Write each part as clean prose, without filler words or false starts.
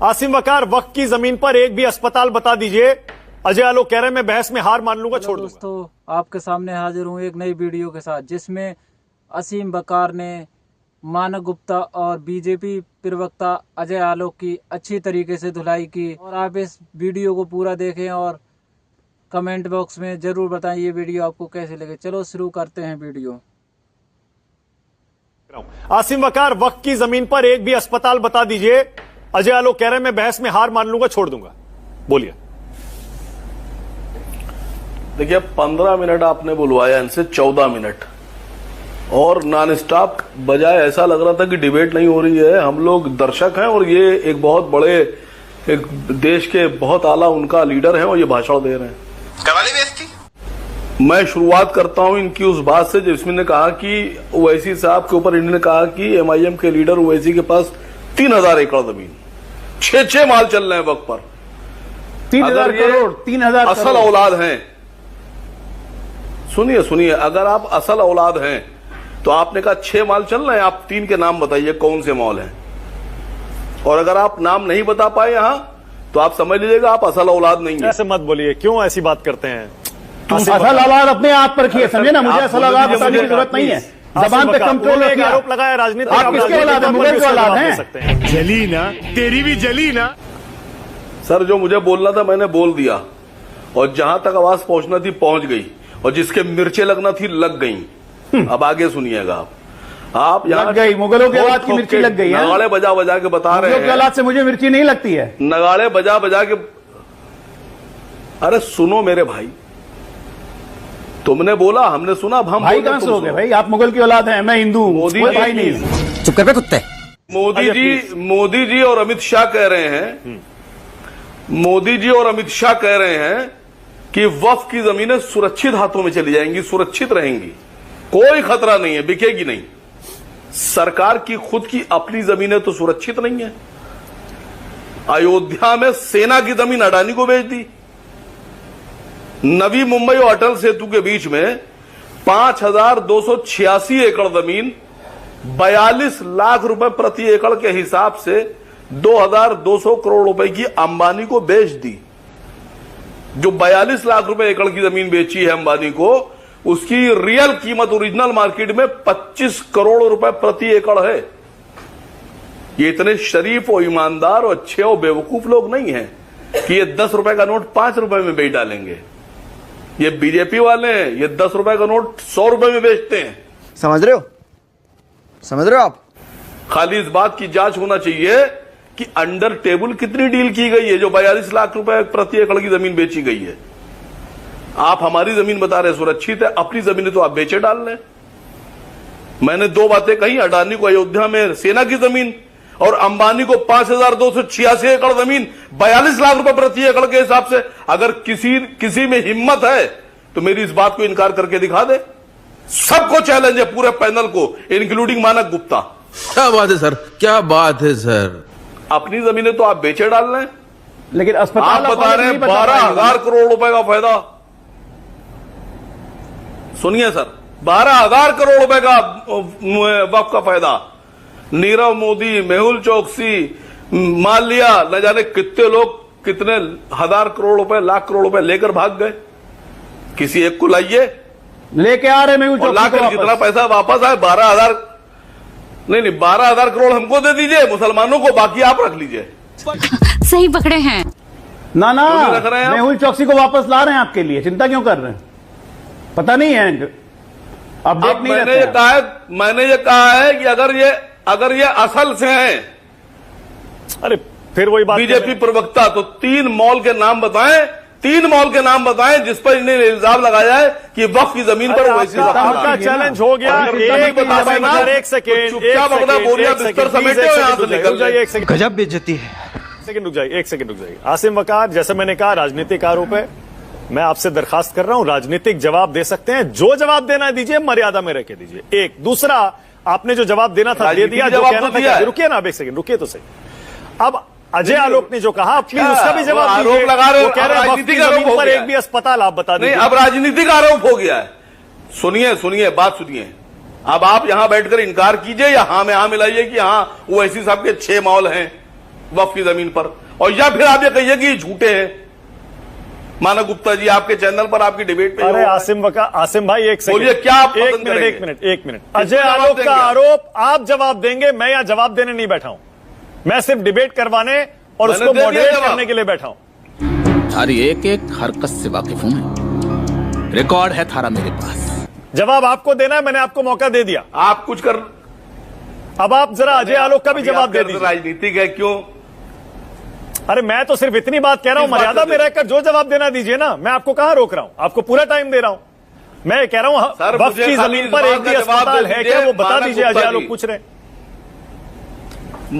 आसिम वकार, वक्त की जमीन पर एक भी अस्पताल बता दीजिए। अजय आलोक कह रहे हैं मैं बहस में हार मान लूंगा, छोड़ दूंगा। दोस्तों, आपके सामने हाजिर हूँ एक नई वीडियो के साथ, जिसमें आसिम वकार ने मानव गुप्ता और बीजेपी प्रवक्ता अजय आलोक की अच्छी तरीके से धुलाई की। और आप इस वीडियो को पूरा देखें और कमेंट बॉक्स में जरूर बताएं ये वीडियो आपको कैसे लगे। चलो शुरू करते हैं वीडियो। आसिम वकार, वक्त की जमीन पर एक भी अस्पताल बता दीजिए। अजय आलोक कह रहे हैं मैं बहस में हार मान लूंगा, छोड़ दूंगा। बोलिए। देखिए, 15 मिनट आपने बुलवाया, इनसे 14 मिनट और नॉन स्टॉप बजाय ऐसा लग रहा था कि डिबेट नहीं हो रही है। हम लोग दर्शक हैं और ये एक बहुत बड़े, एक देश के बहुत आला उनका लीडर है और ये भाषण दे रहे हैं। कवाली बेइज्जती। मैं शुरुआत करता हूं इनकी उस बात से जिसमें ने कहा कि ओवैसी साहब के ऊपर इन्होंने कहा कि एमआईएम के लीडर ओवैसी के पास 3000 एकड़ जमीन, 6 माल चल रहे हैं वक्त पर, 3000 करोड़, 3000 असल औलाद हैं। सुनिए, अगर आप असल औलाद हैं तो आपने कहा 6 माल चल रहे हैं, आप 3 के नाम बताइए कौन से मॉल हैं। और अगर आप नाम नहीं बता पाए यहां तो आप समझ लीजिएगा आप असल औलाद नहीं है। ऐसे मत बोलिए, क्यों ऐसी बात करते हैं? असल औलाद अपने आप पर रखिए, समझे ना। मुझे असल औलाद बताने की जरूरत नहीं है। जबान पे कंट्रोल रखिए। आरोप लगाया राजनीति। आप किसके औलाद हैं? मुगल के औलाद हैं। जली ना, तेरी भी जली ना। सर, जो मुझे बोलना था मैंने बोल दिया और जहां तक आवाज पहुंचना थी पहुंच गई और जिसके मिर्चें लगना थी लग गई। अब आगे सुनिएगा आप यहाँ लग गई। मुगलों के औलाद की मिर्ची लग गई है। नगाड़े बजा बजा के बता रहे हैं। मुगलों के औलाद से मुझे मिर्ची नहीं लगती है। नगाड़े बजा बजा के, अरे सुनो मेरे भाई, तुमने बोला हमने सुना, अब हम भाई कहां से हो गए भाई? आप मुगल की औलाद हैं, मैं हिंदू हूं। मोदी कोई जी, भाई नहीं। चुप कर बे कुत्ते। मोदी जी और अमित शाह कह रहे हैं, मोदी जी और अमित शाह कह रहे हैं कि वक्फ की जमीनें सुरक्षित हाथों में चली जाएंगी, सुरक्षित रहेंगी, कोई खतरा नहीं है, बिकेगी नहीं। सरकार की खुद की अपनी जमीनें तो सुरक्षित नहीं है। अयोध्या में सेना की जमीन अडानी को बेच दी। नवी मुंबई और अटल सेतु के बीच में 5286 एकड़ जमीन 42 लाख रुपए प्रति एकड़ के हिसाब से 2200 करोड़ रुपए की अंबानी को बेच दी। जो 42 लाख रुपए एकड़ की जमीन बेची है अंबानी को, उसकी रियल कीमत ओरिजिनल मार्केट में 25 करोड़ रुपए प्रति एकड़ है। ये इतने शरीफ और ईमानदार और अच्छे और बेवकूफ लोग नहीं हैं कि ये 10 रुपए का नोट 5 रुपए में बेच डालेंगे। ये बीजेपी वाले हैं, ये 10 रुपए का नोट 100 रुपए में बेचते हैं। समझ रहे हो आप? खाली इस बात की जांच होना चाहिए कि अंडर टेबल कितनी डील की गई है जो 42 लाख रुपए प्रति एकड़ की जमीन बेची गई है। आप हमारी जमीन बता रहे सुरक्षित है, अपनी जमीन तो आप बेचे डाल रहे। मैंने 2 बातें कही, अडानी को अयोध्या में सेना की जमीन और अंबानी को 5286 एकड़ जमीन 42 लाख रुपए प्रति एकड़ के हिसाब से। अगर किसी में हिम्मत है तो मेरी इस बात को इनकार करके दिखा दे। सबको चैलेंज है, पूरे पैनल को, इंक्लूडिंग मानव गुप्ता। क्या बात है सर, क्या बात है सर। अपनी जमीनें तो आप बेचे डाल रहे हैं, लेकिन अस्पताल आप बता रहे हैं 12,000 करोड़ रुपए का फायदा। सुनिए सर, 12,000 करोड़ रुपए का वक्फ का फायदा। नीरव मोदी, मेहुल चोकसी, माल्या, न जाने कितने लोग कितने हजार करोड़ रुपए, लाख करोड़ रुपए लेकर भाग गए। किसी एक को लाइए, लेके आ रहे मेहुल चोकसी लाकर जितना पैसा वापस आए 12,000 नहीं 12,000 करोड़ हमको दे दीजिए, मुसलमानों को, बाकी आप रख लीजिए। सही पकड़े हैं ना। रख रहे हैं मेहुल चोकसी को वापस ला रहे हैं आपके लिए, चिंता क्यों कर रहे हैं? पता नहीं है, अपडेट नहीं। मैंने ये कहा है कि अगर ये असल से हैं, अरे फिर वही बात, बीजेपी प्रवक्ता, तो 3 मॉल के नाम बताएं, 3 मॉल के नाम बताएं जिस पर इन्हें इल्जाम लगाया है कि वक्फ की जमीन पर वैसी आपका चैलेंज हो गया। एक सेकेंड, बिस्तर समेटे हो यहां से निकल जाइए। गजब बेइज्जती है। एक सेकंड रुक जाइए। आसिम वकार, जैसे मैंने कहा राजनीतिक आरोप है, मैं आपसे दरखास्त कर रहा हूं, राजनीतिक जवाब दे सकते हैं, जो जवाब देना है दीजिए, मर्यादा में रह के दीजिए। एक दूसरा, आपने जो जवाब देना था दे दिया, जो कहना था, रुकिए ना, अब एक सेकंड रुकिए तो सही। अब अजय आलोक ने जो कहा, प्लीज उसका भी जवाब दीजिए। आरोप लगा रहे हो, कह रहे हैं राजनीतिक आरोप पर एक भी अस्पताल आप बता दीजिए। अब राजनीतिक आरोप हो गया है। सुनिए बात सुनिए। अब आप यहां बैठकर इनकार कीजिए या हाँ में हाँ मिलाइए कि हाँ वो ऐसी साहब के 6 मॉल हैं। वक्फ की जमीन पर, और या फिर आप ये कहिए कि झूठे हैं। मानव गुप्ता जी आपके चैनल पर आपकी डिबेट पे अरे आसिम भाई एक सेकंड बोलिए, क्या आप पसंद करेंगे? एक मिनट अजय आलोक का आरोप आप जवाब देंगे, मैं यहां जवाब देने नहीं बैठा हूं, मैं सिर्फ डिबेट करवाने और मैंने उसको दे दिया मॉडरेट जवाब। करने के लिए बैठा हूं। थारी एक एक हरकत से वाकिफ हूं मैं, रिकॉर्ड है थारा मेरे पास। जवाब आपको देना है, मैंने आपको मौका दे दिया, आप कुछ कर, अब आप जरा अजय आलोक का भी जवाब दे दीजिए। राजनीतिक है क्यों? अरे मैं तो सिर्फ इतनी बात कह रहा हूं, मर्यादा में रहकर जो जवाब देना दीजिए ना, मैं आपको कहां रोक रहा हूं, आपको पूरा टाइम दे रहा हूं। मैं कह रहा हूं सर, वक्फ मुझे की खाली जमीन इस पर बात एक का भी जवाब अस्पताल दे है दीजिए, क्या, वो बता मानव दीजिए। गुप्ता अजय जी। आलोक पूछ रहे हैं।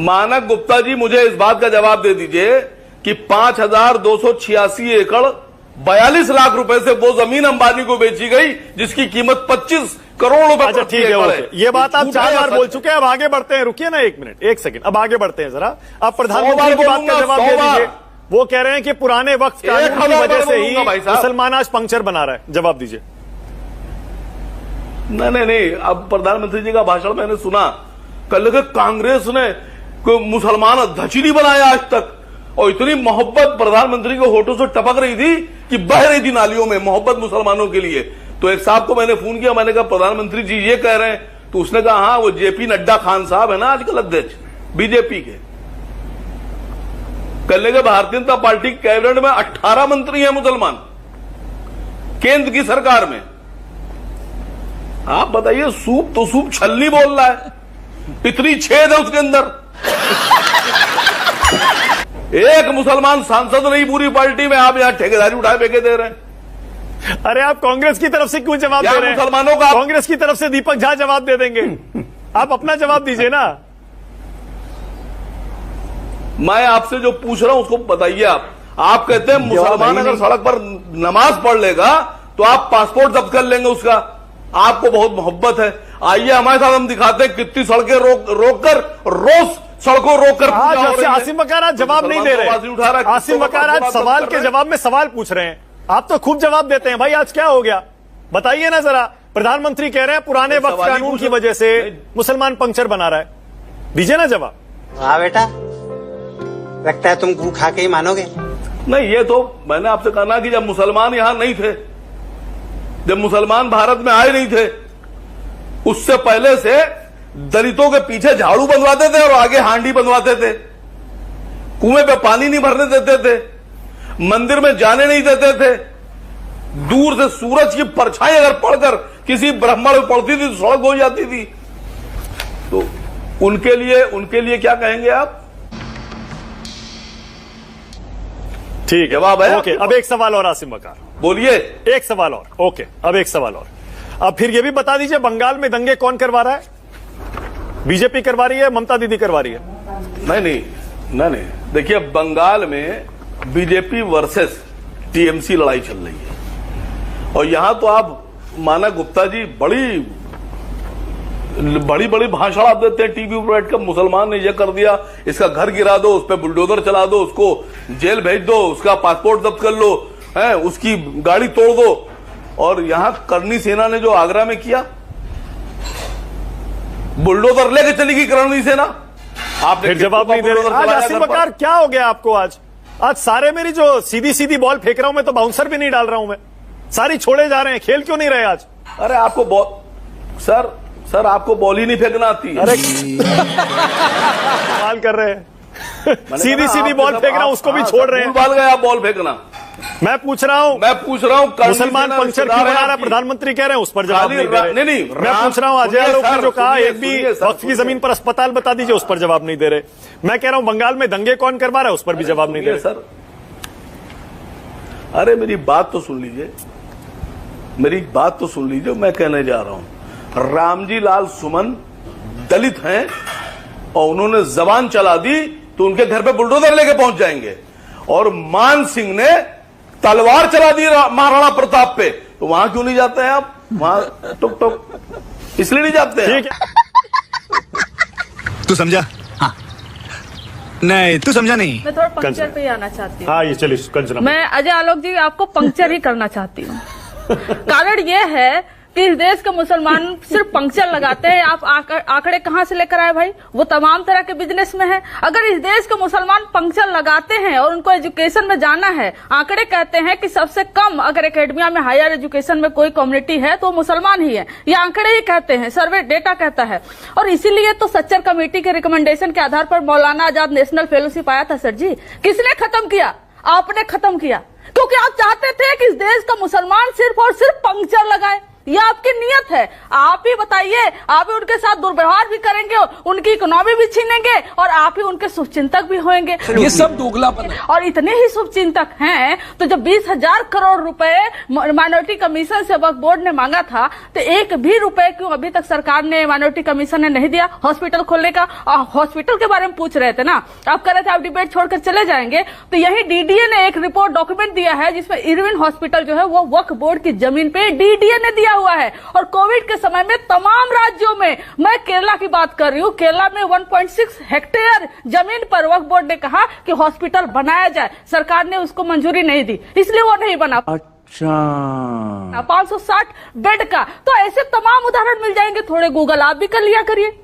मानक गुप्ता जी मुझे इस बात का जवाब दे दीजिए कि 5,286 एकड़ 42 लाख रुपए से वो जमीन अंबानी को बेची गई जिसकी कीमत 25 करोड़ रुपए अच्छा प्रति ठीक है, एकड़ ओके, ये बात आप झूठ 4 है या बार सच बोल है? चुके हैं, अब आगे बढ़ते हैं, रुकिए ना एक मिनट, एक सेकंड, अब आगे बढ़ते हैं जरा। आप प्रधानमंत्री 100 की बार बात का बोलूंगा, जवाब दे 100 बार। दीजिए। वो कह रहे हैं कि पुराने वक्त कानून की 1000 वजह बार से ही बोलूंगा भाई साहब। मुसलमान आज पंक्चर बना रहा है, जवाब दीजिए। नहीं, अब प्रधानमंत्री जी का भाषण मैंने सुना, कल के कांग्रेस ने कोई मुसलमान अध्यक्ष ही नहीं बनाया आज तक, और इतनी मोहब्बत प्रधानमंत्री के होठों से टपक रही थी कि बह रही थी नालियों में मोहब्बत मुसलमानों के लिए। तो एक साहब को मैंने फोन किया, मैंने कहा प्रधानमंत्री जी ये कह रहे हैं, तो उसने कहा हाँ, वो जेपी नड्डा खान साहब है ना आजकल अध्यक्ष बीजेपी के, कल के भारतीय जनता पार्टी कैबिनेट में 18 मंत्री हैं मुसलमान, केंद्र की सरकार में। आप बताइए, सूप तो सूप छलनी बोल रहा है, इतनी छेद है उसके अंदर। एक मुसलमान सांसद नहीं पूरी पार्टी में, आप यहां ठेकेदारी उठाए फेंके दे रहे हैं। अरे आप कांग्रेस की तरफ से क्यों जवाब या दे रहे हैं? मुसलमानों का कांग्रेस की तरफ से दीपक झा जवाब दे देंगे, आप अपना जवाब दीजिए ना। मैं आपसे जो पूछ रहा हूं उसको बताइए। आप कहते हैं मुसलमान अगर सड़क पर नमाज पढ़ लेगा तो आप पासपोर्ट जब्त कर लेंगे उसका, आपको बहुत मोहब्बत है। आइए हमारे साथ, हम दिखाते हैं कितनी सड़कें रोक कर रोज सड़कों रोक कर आज आसिम वकार आज जवाब नहीं दे रहे। आसिम वकार आज सवाल के जवाब में सवाल पूछ रहे हैं, आप तो खूब जवाब देते हैं भाई, आज क्या हो गया बताइए ना जरा। प्रधानमंत्री कह रहे हैं पुराने वक्त कानून की वजह से मुसलमान पंक्चर बना रहा है, दीजिए ना जवाब। हाँ बेटा, लगता है तुम गू खा के ही मानोगे। नहीं, ये तो मैंने आपसे कहा ना कि जब मुसलमान यहां नहीं थे, जब मुसलमान भारत में आए नहीं थे, उससे पहले से दलितों के पीछे झाड़ू बनवाते थे और आगे हांडी बनवाते थे, कुएं पे पानी नहीं भरने देते थे, मंदिर में जाने नहीं देते थे, दूर से सूरज की परछाई अगर पड़कर किसी ब्राह्मण में पड़ती थी तो सड़क हो जाती थी। तो उनके लिए क्या कहेंगे आप? ठीक है, जवाब है ओके। अब एक सवाल और आसिम वकार, बोलिए। एक सवाल और, ओके, अब एक सवाल और। अब फिर ये भी बता दीजिए, बंगाल में दंगे कौन करवा रहा है? बीजेपी करवा रही है, ममता दीदी करवा रही है? नहीं, देखिए बंगाल में बीजेपी वर्सेस टीएमसी लड़ाई चल रही है, और यहां तो आप मानक गुप्ता जी बड़ी भाषण आप देते हैं टीवी पर बैठकर, मुसलमान ने यह कर दिया, इसका घर गिरा दो, उस पर बुलडोजर चला दो, उसको जेल भेज दो, उसका पासपोर्ट जब्त कर लो, है उसकी गाड़ी तोड़ दो। और यहां करनी सेना ने जो आगरा में किया, बुलडोजर लेके चली गई करनी सेना। आप फिर जवाब नहीं दे रहे। आज आसिम वकार क्या हो गया आपको? आज सारे मेरी जो सीधी बॉल फेंक रहा हूं मैं, तो बाउंसर भी नहीं डाल रहा हूं मैं, सारी छोड़े जा रहे हैं, खेल क्यों नहीं रहे आज? अरे आपको बॉल सर आपको बॉल ही नहीं फेंकना आती। अरे सवाल कर रहे हैं, सीधी बॉल फेंक रहा हूं, उसको भी छोड़ रहे हैं। बाल गए आप बॉल फेंकना। मैं पूछ रहा हूं मुसलमान पंक्चर क्यों बना रहा है? प्रधानमंत्री कह रहे हैं, उस पर जवाब नहीं दे रहे। नहीं, मैं पूछ रहा हूं, अजय आलोक ने जो कहा एक भी वक्त की जमीन पर अस्पताल बता दीजिए, उस पर जवाब नहीं दे रहे। मैं कह रहा हूं बंगाल में दंगे कौन करवा रहा है, उस पर भी जवाब नहीं दे रहे। सर अरे मेरी बात तो सुन लीजिए, मैं कहने जा रहा हूं, रामजी लाल सुमन दलित हैं और उन्होंने जबान चला दी तो उनके घर पे बुलडोजर लेके पहुंच जाएंगे, और मान सिंह ने तलवार चला दी महाराणा प्रताप पे, तो वहां क्यों नहीं जाते हैं आप? वहां टुक इसलिए नहीं जाते हैं। ठीक है, तू समझा? हाँ। नहीं, तू समझा नहीं। मैं थोड़ा पंक्चर पे ही आना चाहती हूँ। हाँ ये चलिए, कंचना मैं अजय आलोक जी आपको पंक्चर ही करना चाहती हूँ। कारण यह है कि इस देश के मुसलमान सिर्फ पंक्चर लगाते हैं। आप आंकड़े कहाँ से लेकर आए भाई? वो तमाम तरह के बिजनेस में है। अगर इस देश के मुसलमान पंक्चर लगाते हैं और उनको एजुकेशन में जाना है, आंकड़े कहते हैं कि सबसे कम अगर एकेडमिया में हायर एजुकेशन में कोई कम्युनिटी है तो मुसलमान ही है। ये आंकड़े ही कहते हैं, सर्वे डेटा कहता है। और इसीलिए तो सच्चर कमेटी के रिकमेंडेशन के आधार पर मौलाना आजाद नेशनल फेलोशिप आया था सर जी। किसने खत्म किया? आपने खत्म किया, क्योंकि आप चाहते थे कि इस देश का मुसलमान सिर्फ और सिर्फ पंक्चर लगाए। ये आपकी नियत है। आप ही बताइए, आप ही उनके साथ दुर्व्यवहार भी करेंगे, उनकी इकोनॉमी भी छीनेंगे और आप ही उनके शुभचिंतक भी होंगे। ये सब दोगलापन है। और इतने ही शुभचिंतक हैं तो जब 20,000 करोड़ रुपए माइनॉरिटी कमीशन से वक्फ बोर्ड ने मांगा था तो एक भी रुपए क्यों अभी तक सरकार ने, माइनॉरिटी कमीशन ने नहीं दिया हॉस्पिटल खोलने का? हॉस्पिटल के बारे में पूछ रहे थे ना, आप कह रहे थे आप डिबेट छोड़कर चले जाएंगे। तो यही डीडीए ने एक रिपोर्ट डॉक्यूमेंट दिया है जिसमें इरविन हॉस्पिटल जो है वो वक्फ बोर्ड की जमीन पे डीडीए ने दिया हुआ है। और कोविड के समय में तमाम राज्यों में, मैं केरला की बात कर रही हूँ, केरला में 1.6 हेक्टेयर जमीन पर वक्फ बोर्ड ने कहा कि हॉस्पिटल बनाया जाए। सरकार ने उसको मंजूरी नहीं दी, इसलिए वो नहीं बना। अच्छा, 560 बेड का। तो ऐसे तमाम उदाहरण मिल जाएंगे। थोड़े गूगल आप भी कर लिया करिए।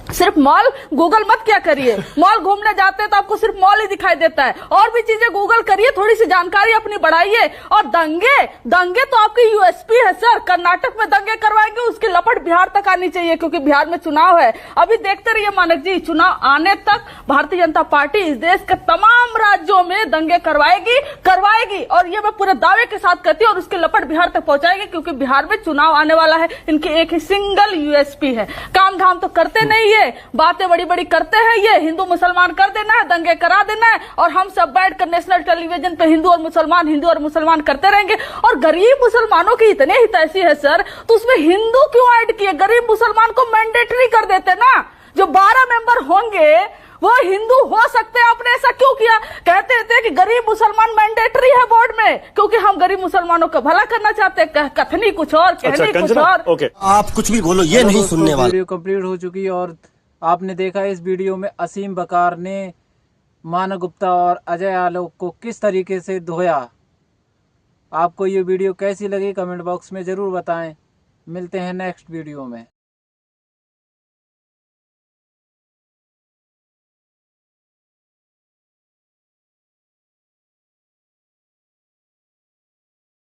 सिर्फ मॉल गूगल मत क्या करिए। मॉल घूमने जाते हैं तो आपको सिर्फ मॉल ही दिखाई देता है, और भी चीजें गूगल करिए, थोड़ी सी जानकारी अपनी बढ़ाइए। और दंगे तो आपकी यूएसपी है सर। कर्नाटक में दंगे करवाएंगे, उसकी लपट बिहार तक आनी चाहिए क्योंकि बिहार में चुनाव है। अभी देखते रहिए मानक जी, चुनाव आने तक भारतीय जनता पार्टी इस देश के तमाम राज्यों में दंगे करवाएगी और ये मैं पूरे दावे के साथ कहती हूँ, और उसकी लपट बिहार तक पहुंचाएगी क्योंकि बिहार में चुनाव आने वाला है। इनकी एक ही सिंगल यूएसपी है, काम धाम तो करते नहीं है, बातें बड़ी बड़ी करते हैं। ये हिंदू मुसलमान कर देना है, दंगे करा देना है, और हम सब बैठकर नेशनल टेलीविजन पे हिंदू और मुसलमान करते रहेंगे। और गरीब मुसलमानों की इतने हितैषी है सर, तो उसमें हिंदू क्यों ऐड किए? गरीब मुसलमान को मैंडेटरी कर देते ना। जो 12 मेंबर होंगे वो हिंदू हो सकते हैं। आपने ऐसा क्यों किया? कहते थे कि गरीब मुसलमान मैंडेटरी है बोर्ड में क्योंकि हम गरीब मुसलमानों का भला करना चाहते हैं। कथनी कुछ और, कहनी कुछ और। ओके, आप कुछ भी बोलो, ये नहीं सुनने वाले। वीडियो कंप्लीट हो चुकी है और आपने देखा इस वीडियो में असीम बकार ने मानव गुप्ता और अजय आलोक को किस तरीके से धोया। आपको ये वीडियो कैसी लगी कमेंट बॉक्स में ज़रूर बताएं। मिलते हैं नेक्स्ट वीडियो में।